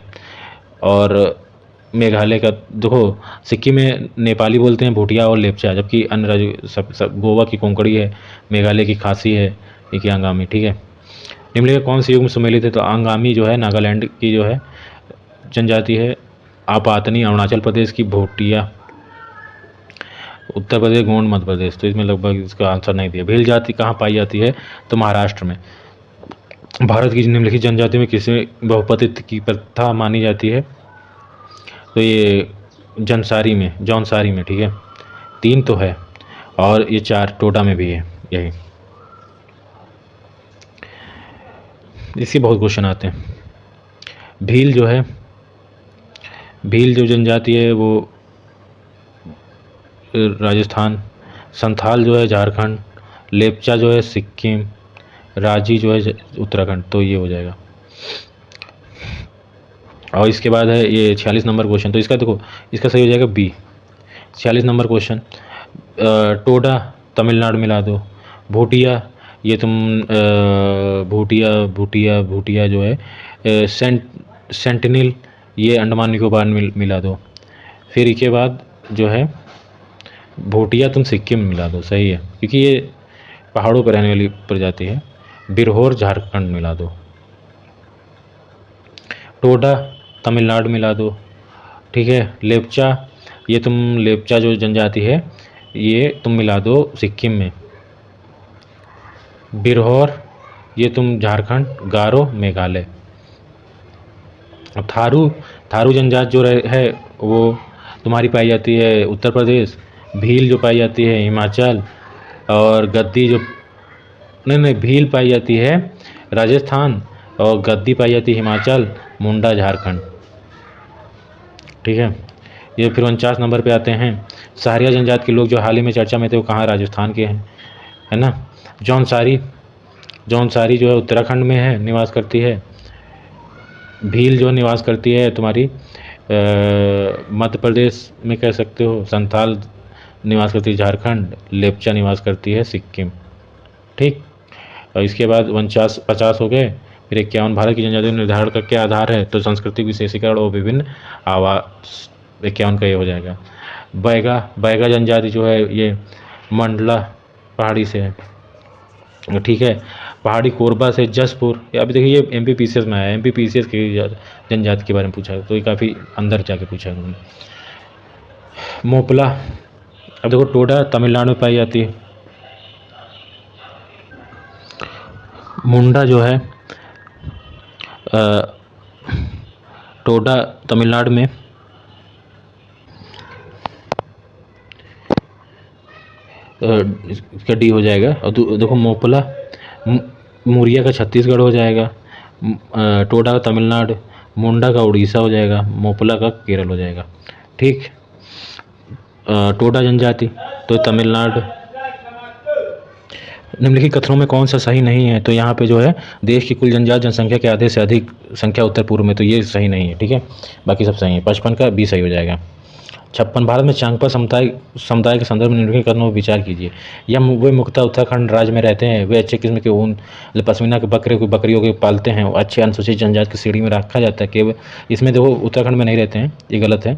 और मेघालय का देखो, सिक्किम में नेपाली बोलते हैं, भूटिया और लेप्चा, जबकि अन्य राज्य सब गोवा की कोंकणी है, मेघालय की खासी है, एक ही अंगामी, ठीक है। निम्नलिखित कौन से युग में सम्मिलित है? तो अंगामी जो है नागालैंड की जो है जनजाति है। आपातनी अरुणाचल प्रदेश की, भूटिया उत्तर प्रदेश, गोंड मध्य प्रदेश। तो इसमें लगभग इसका आंसर नहीं दिया। भील जाति कहाँ पाई जाती है? तो महाराष्ट्र में। भारत की निम्नलिखित जनजाति में किसे बहुपतित्व की प्रथा मानी जाती है? तो ये जौनसारी में, ठीक है। 3 तो है और ये 4 टोडा में भी है, यही। इससे बहुत क्वेश्चन आते हैं। भील जो जनजाति है वो राजस्थान, संथाल जो है झारखंड, लेप्चा जो है सिक्किम, राजी जो है उत्तराखंड। तो ये हो जाएगा। और इसके बाद है ये 46 नंबर क्वेश्चन। तो इसका देखो, इसका सही हो जाएगा बी। 46 नंबर क्वेश्चन, टोडा तमिलनाडु मिला दो। भूटिया, ये तुम भूटिया जो है सेंटिनल, ये अंडमान निकोबार मिला दो। फिर इसके बाद जो है भूटिया तुम सिक्किम में मिला दो, सही है, क्योंकि ये पहाड़ों पर रहने वाली प्रजाति है। बिरहोर झारखंड मिला दो। टोडा तमिलनाडु मिला दो, ठीक है। लेप्चा, ये तुम लेप्चा जो जनजाति है ये तुम मिला दो सिक्किम में। बिरहोर ये तुम झारखंड, गारो मेघालय। अब थारू जनजाति जो है वो तुम्हारी पाई जाती है उत्तर प्रदेश। भील जो पाई जाती है हिमाचल। और गद्दी जो नहीं, भील पाई जाती है राजस्थान और गद्दी पाई जाती है हिमाचल, मुंडा झारखंड, ठीक है। ये फिर 49 नंबर पे आते हैं। सहारिया जनजाति के लोग जो हाल ही में चर्चा में थे वो कहाँ? राजस्थान के हैं, है ना। जौनसारी जो है उत्तराखंड में है, निवास करती है। भील जो निवास करती है तुम्हारी मध्य प्रदेश में कह सकते हो। संथाल निवास करती है झारखंड। लेप्चा निवास करती है सिक्किम, ठीक। और इसके बाद 50 हो गए। फिर 51, भारत की जनजाति निर्धारण का क्या आधार है? तो सांस्कृतिक विशेषीकरण और विभिन्न आवास। 51 का ये हो जाएगा। बैगा जनजाति जो है ये मंडला पहाड़ी से है, ठीक है। पहाड़ी कोरबा से जसपुर। अभी देखिए ये MPPCS में आया, MPPCS की जनजाति के बारे में पूछा है, तो ये काफ़ी अंदर जाके पूछा है उन्होंने। मोपला, अब देखो टोडा तमिलनाडु में पाई जाती है। मुंडा जो है टोडा तमिलनाडु में। इसका डी हो जाएगा। और देखो मोपला मुरिया का छत्तीसगढ़ हो जाएगा। टोडा का तमिलनाडु, मुंडा का उड़ीसा हो जाएगा, मोपला का केरल हो जाएगा, ठीक। टोडा जनजाति तो तमिलनाडु। निम्नलिखित कथनों में कौन सा सही नहीं है? तो यहाँ पे जो है देश की कुल जनजाति जनसंख्या के आधे से अधिक संख्या उत्तर पूर्व में, तो ये सही नहीं है, ठीक है। बाकी सब सही है। 55 का बी सही हो जाएगा। 56, भारत में चांगपा समुदाय के संदर्भ में निम्नलिखित कथनों पर विचार कीजिए। या वे मुख्यतः उत्तराखंड राज्य में रहते हैं। वे अच्छे किस्म के ऊन पश्मीना के बकरियों के पालते हैं। अच्छे अनुसूचित जनजाति की श्रेणी में रखा जाता है। केवल इसमें देखो उत्तराखंड में नहीं रहते हैं, ये गलत है।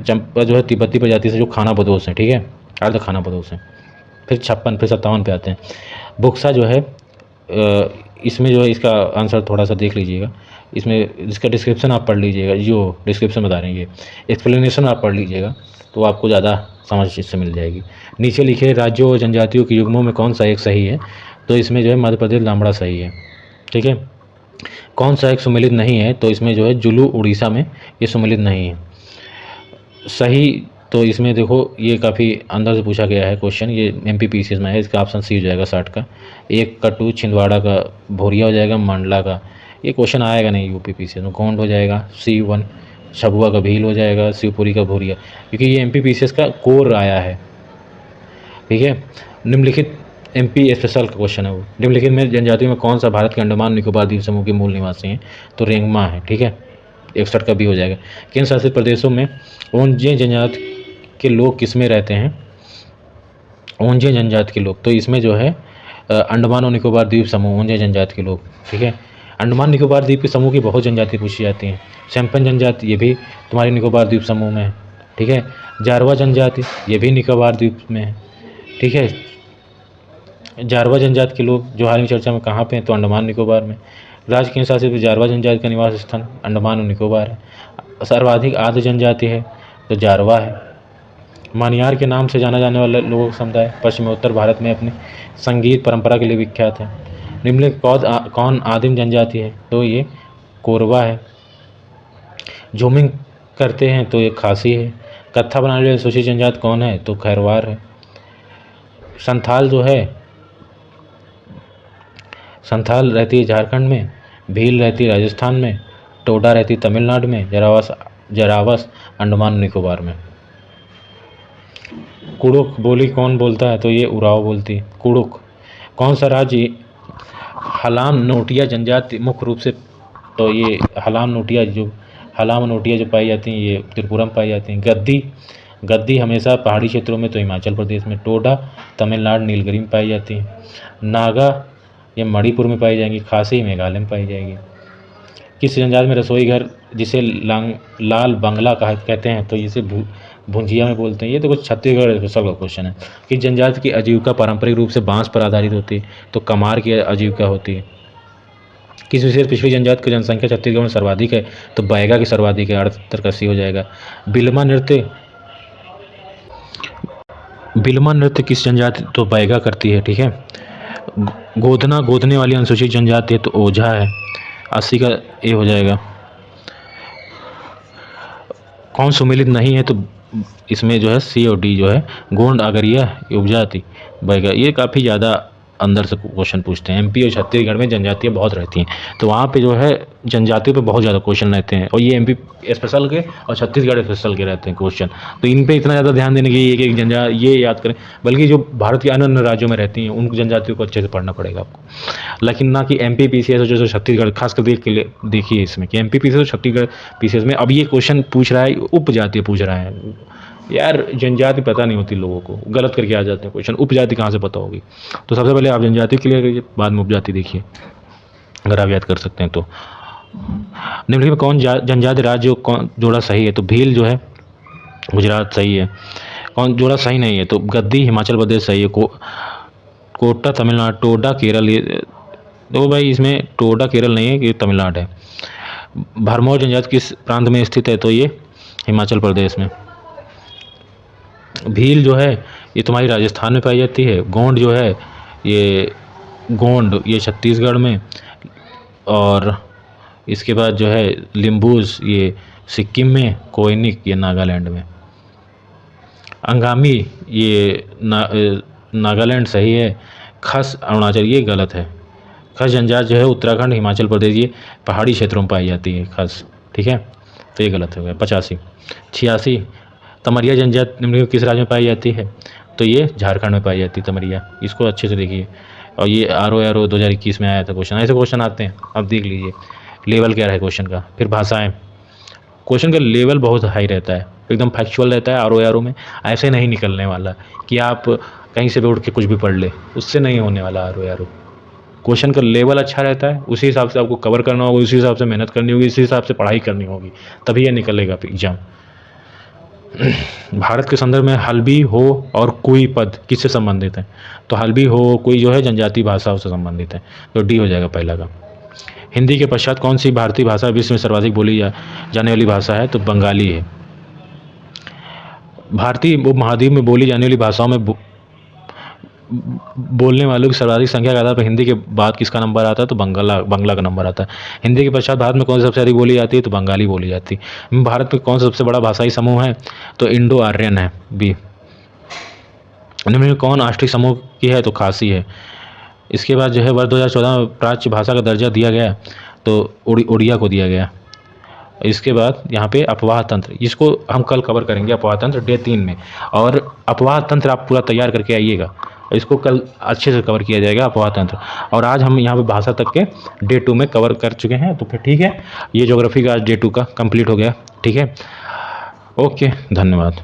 चंपा जो है तिब्बती प्रजाति से जो खाना बदोश है, ठीक है, अर्ध खाना बदोश है। फिर 56, फिर 57 पे आते हैं। बुक्सा जो है इसमें जो है इसका आंसर थोड़ा सा देख लीजिएगा। इसमें इसका डिस्क्रिप्शन आप पढ़ लीजिएगा, जो डिस्क्रिप्शन बता रहे हैं ये एक्सप्लेनेशन आप पढ़ लीजिएगा तो आपको ज़्यादा समझ इससे मिल जाएगी। नीचे लिखे राज्यों और जनजातियों के युग्मों में कौन सा एक सही है? तो इसमें जो है मध्य प्रदेश लामड़ा सही है, ठीक है। कौन सा एक सम्मिलित नहीं है? तो इसमें जो है जुलू उड़ीसा में ये सम्मिलित नहीं है, सही। तो इसमें देखो ये काफ़ी अंदर से पूछा गया है क्वेश्चन, ये MPPCS में है। इसका ऑप्शन सी हो जाएगा 60 का। एक कटू छिंदवाड़ा का भोरिया हो जाएगा, मंडला का ये क्वेश्चन आएगा नहीं UPPCS में। गोंड हो जाएगा C1, छबुआ का भील हो जाएगा, शिवपुरी का भोरिया, क्योंकि ये MPPCS का कोर आया है, ठीक है। निम्नलिखित MP स्पेशल का क्वेश्चन है वो। निम्नलिखित में जनजातियों में कौन सा भारत के अंडमान निकोबार द्वीप समूह के मूल निवासी हैं? तो रेंगमा है, ठीक है। 61 का भी हो जाएगा। केंद्र शासित प्रदेशों में ओंजे जनजाति के लोग किस में रहते हैं? ओंजे जनजाति के लोग, तो इसमें जो है अंडमान और निकोबार द्वीप समूह, उन जनजाति के लोग, ठीक है। अंडमान निकोबार द्वीप के समूह की बहुत जनजाति पूछी जाती हैं। शैम्पन जनजाति, ये भी तुम्हारे निकोबार द्वीप समूह में है, ठीक है। जारवा जनजाति, ये भी निकोबार द्वीप में है, ठीक है। जारवा जनजाति के लोग जो हाल में चर्चा में कहाँ पे हैं, तो अंडमान निकोबार में। राज्य केंद्र शासित जारवा जनजाति का निवास स्थान अंडमान और निकोबार है। सर्वाधिक आद्र जनजाति है तो जारवा है। मानियार के नाम से जाना जाने वाला लोगों का समुदाय पश्चिमोत्तर भारत में अपने संगीत परंपरा के लिए विख्यात है। निम्नलिखित कौन आदिम जनजाति है, तो ये कोरवा है। झूमिंग करते हैं तो ये खासी है। कत्था बनाने वाली सूची जनजाति कौन है, तो खैरवार है। संथाल जो है, संथाल रहती है झारखंड में, भील रहती है राजस्थान में, टोडा रहती है तमिलनाडु में, जरावस अंडमान निकोबार में। कुड़ुक बोली कौन बोलता है, तो ये उराव बोलती है। कुड़ुक। कौन सा राज्य हलाम नोटिया जनजाति मुख्य रूप से, तो ये हलाम नोटिया जो पाई जाती हैं ये त्रिपुरा में पाई जाती हैं। गद्दी हमेशा पहाड़ी क्षेत्रों में, तो हिमाचल प्रदेश में। टोडा तमिलनाडु नीलगिरी में पाई जाती हैं। नागा ये मणिपुर में पाई जाएंगी। खासी मेघालय में पाई जाएगी। किस जनजाति में रसोई घर जिसे लाल बंगला कहते हैं, तो इसे भुंजिया में बोलते हैं। ये तो कुछ छत्तीसगढ़ स्पेशल का क्वेश्चन है। किस जनजाति की आजीविका पारंपरिक रूप से बांस पर आधारित होती है, तो कमार की आजीविका होती है। किस विशेष पिछड़ी जनजाति की जनसंख्या छत्तीसगढ़ में सर्वाधिक है, तो बैगा की सर्वाधिक है, 78 हो जाएगा। बिलमा नृत्य किस जनजाति, तो बैगा करती है, ठीक है। गोदने वाली अनुसूचित जनजाति है, तो ओझा है, 80 का ए हो जाएगा। कौन सुमेलित नहीं है, तो इसमें जो है सी और डी जो है गोंड अगरिया उपजाति बैगा। ये काफ़ी ज़्यादा अंदर से क्वेश्चन पूछते हैं। एमपी और छत्तीसगढ़ में जनजातियाँ बहुत रहती हैं, तो वहाँ पे जो है जनजातियों पे बहुत ज़्यादा क्वेश्चन रहते हैं। और ये एमपी स्पेशल के और छत्तीसगढ़ स्पेशल के रहते हैं क्वेश्चन, तो इन पे इतना ज़्यादा ध्यान देने की एक जनजाति ये याद करें, बल्कि जो भारत के अन्य अन्य राज्यों में रहती हैं उन जनजातियों को अच्छे से पढ़ना पड़ेगा आपको, लेकिन ना कि एमपी पीसीएस और जो छत्तीसगढ़ खासकर देखिए इसमें कि एमपी पीसीएस और छत्तीसगढ़ पीसीएस में अब ये क्वेश्चन पूछ रहा है, उपजाति पूछ रहा है। यार जनजाति पता नहीं होती लोगों को, गलत करके आ जाते हैं क्वेश्चन। उपजाति कहाँ से पता होगी, तो सबसे पहले आप जनजाति क्लियर करिए, बाद में उपजाति देखिए अगर आप याद कर सकते हैं तो। निम्नलिखित में कौन जनजाति राज्य कौन जोड़ा सही है, तो भील जो है गुजरात सही है। कौन जोड़ा सही नहीं है, तो गद्दी हिमाचल प्रदेश सही है। कोटा तमिलनाडु, टोडा केरल, ये तो भाई इसमें टोडा केरल नहीं है, ये तमिलनाडु है। भरमौर जनजाति किस प्रांत में स्थित है, तो ये हिमाचल प्रदेश में। भील जो है ये तुम्हारी राजस्थान में पाई जाती है। गोंड जो है ये छत्तीसगढ़ में, और इसके बाद जो है लिम्बूज ये सिक्किम में, कोइनिक ये नागालैंड में। अंगामी ये नागालैंड सही है। खस अरुणाचल ये गलत है। खस जनजाति जो है उत्तराखंड हिमाचल प्रदेश ये पहाड़ी क्षेत्रों में पाई जाती है खस, ठीक है, तो ये गलत हो गया। 85। 86 तमरिया जनजाति निम्नलिखित किस राज्य में पाई जाती है, तो ये झारखंड में पाई जाती है तमरिया। इसको अच्छे से देखिए, और ये RO 2021 में आया था क्वेश्चन। ऐसे क्वेश्चन आते हैं, अब देख लीजिए लेवल क्या है क्वेश्चन का। फिर भाषाएं, क्वेश्चन का लेवल बहुत हाई रहता है, एकदम फैक्चुअल रहता है। RO में ऐसे नहीं निकलने वाला कि आप कहीं से भी उठ के कुछ भी पढ़ ले, उससे नहीं होने वाला। RO क्वेश्चन का लेवल अच्छा रहता है, उसी हिसाब से आपको कवर करना होगा, उसी हिसाब से मेहनत करनी होगी, इसी हिसाब से पढ़ाई करनी होगी, तभी ये निकलेगा एग्जाम। भारत के संदर्भ में हल्बी हो और कुई पद किससे संबंधित है, तो हल्बी हो कुई जो है जनजातीय भाषाओं से संबंधित है, तो डी हो जाएगा पहला का। हिंदी के पश्चात कौन सी भारतीय भाषा विश्व में सर्वाधिक बोली जाने वाली भाषा है, तो बंगाली है। भारतीय उपमहाद्वीप में बोली जाने वाली भाषाओं में बोलने वालों की सर्वाधिक संख्या के आधार पर हिंदी के बाद किसका नंबर आता है, तो बंगला का नंबर आता है। हिंदी के पश्चात भारत में कौन सी सबसे अधिक बोली जाती है, तो बंगाली बोली जाती है। भारत में कौन सा सबसे बड़ा भाषाई समूह है, तो इंडो आर्यन है, बी। निम्न कौन राष्ट्रीय समूह की है, तो खासी है। इसके बाद जो है वर्ष 2014 में प्राच्य भाषा का दर्जा दिया गया, तो उड़िया को दिया गया। इसके बाद यहाँ पे अपवाह तंत्र, इसको हम कल कवर करेंगे, अपवाह तंत्र डे 3 में। और अपवाह तंत्र आप पूरा तैयार करके आइएगा, इसको कल अच्छे से कवर किया जाएगा अपवाह तंत्र। और आज हम यहाँ पे भाषा तक के डे 2 में कवर कर चुके हैं, तो फिर ठीक है, ये ज्योग्राफी का आज डे 2 का कंप्लीट हो गया, ठीक है। ओके, धन्यवाद।